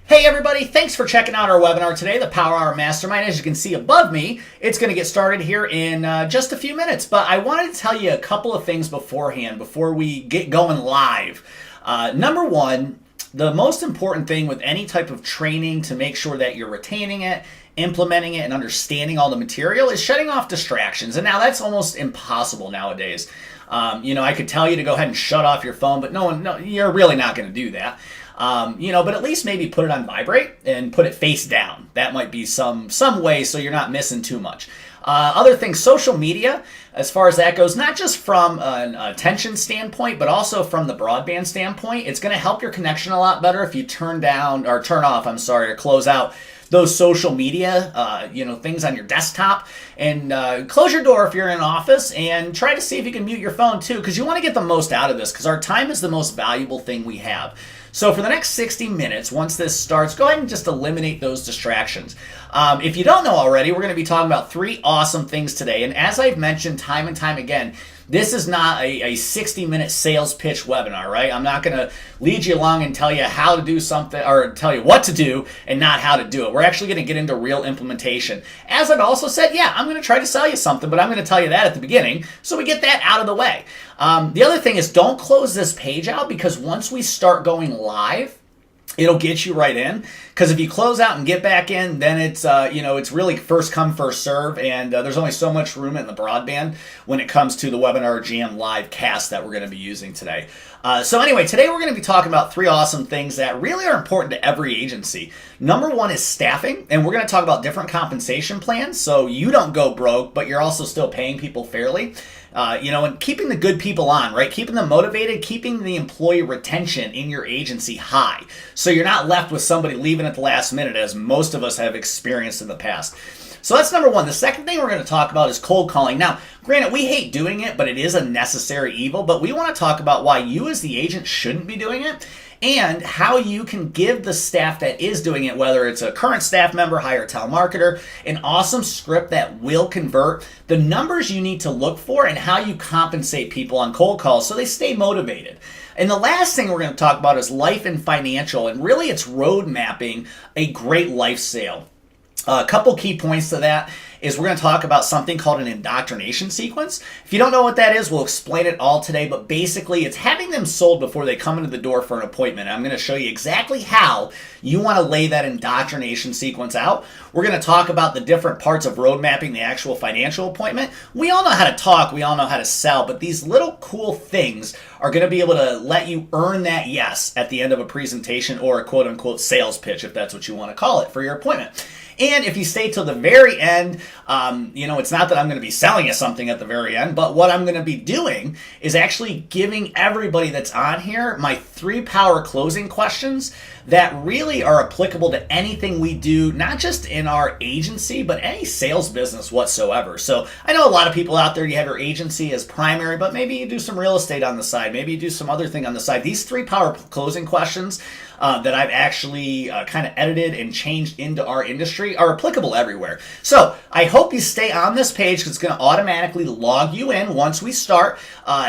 Hey everybody, thanks for checking out our webinar today, the Power Hour Mastermind. As you can see above me, it's going to get started here in just a few minutes, but I wanted to tell you a couple of things beforehand before we get going live. Number one, the most important thing with any type of training to make sure that you're retaining it, implementing it, and understanding all the material is shutting off distractions. And now that's almost impossible nowadays. I could tell you to go ahead and shut off your phone, but no, you're really not going to do that. But at least maybe put it on vibrate and put it face down. That might be some way so you're not missing too much. Other things, social media, as far as that goes, not just from an attention standpoint, but also from the broadband standpoint, it's going to help your connection a lot better if you turn off, or close out those social media, things on your desktop, and close your door if you're in an office, and try to see if you can mute your phone too, because you want to get the most out of this, because our time is the most valuable thing we have. So for the next 60 minutes, once this starts, go ahead and just eliminate those distractions. If you don't know already, we're going to be talking about 3 awesome things today. And as I've mentioned time and time again, this is not a 60-minute sales pitch webinar, right? I'm not going to lead you along and tell you how to do something or tell you what to do and not how to do it. We're actually going to get into real implementation. As I've also said, I'm going to try to sell you something, but I'm going to tell you that at the beginning so we get that out of the way. The other thing is, don't close this page out, because once we start going live, it'll get you right in. Because if you close out and get back in, then it's really first come, first serve, and there's only so much room in the broadband when it comes to the Webinar Jam live cast that we're going to be using today. So anyway, today we're going to be talking about 3 awesome things that really are important to every agency. Number 1 is staffing, and we're going to talk about different compensation plans so you don't go broke, but you're also still paying people fairly. And keeping the good people on, right? Keeping them motivated, keeping the employee retention in your agency high, so you're not left with somebody leaving at the last minute, as most of us have experienced in the past. So that's number 1. The second thing we're going to talk about is cold calling. Now, granted, we hate doing it, but it is a necessary evil. But we want to talk about why you as the agent shouldn't be doing it, and how you can give the staff that is doing it, whether it's a current staff member, hire a telemarketer, an awesome script that will convert, the numbers you need to look for, and how you compensate people on cold calls so they stay motivated. And the last thing we're going to talk about is life and financial, and really it's road mapping a great life sale. A couple key points to that is we're going to talk about something called an indoctrination sequence. If you don't know what that is, we'll explain it all today, but basically it's having them sold before they come into the door for an appointment. I'm going to show you exactly how you want to lay that indoctrination sequence out. We're going to talk about the different parts of road mapping the actual financial appointment. We all know how to talk, we all know how to sell, but these little cool things are going to be able to let you earn that yes at the end of a presentation or a quote-unquote sales pitch, if that's what you want to call it, for your appointment. And if you stay till the very end, it's not that I'm going to be selling you something at the very end, but what I'm going to be doing is actually giving everybody that's on here my 3 power closing questions that really are applicable to anything we do, not just in our agency, but any sales business whatsoever. So I know a lot of people out there, you have your agency as primary, but maybe you do some real estate on the side, maybe you do some other thing on the side. These 3 power closing questions that I've actually kind of edited and changed into our industry are applicable everywhere. So I hope you stay on this page, because it's going to automatically log you in once we start.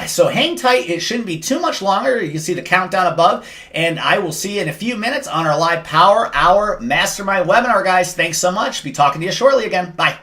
So hang tight. It shouldn't be too much longer. You can see the countdown above, and I will see you in a few minutes on our live Power Hour Mastermind webinar, guys. Thanks so much. Be talking to you shortly again. Bye.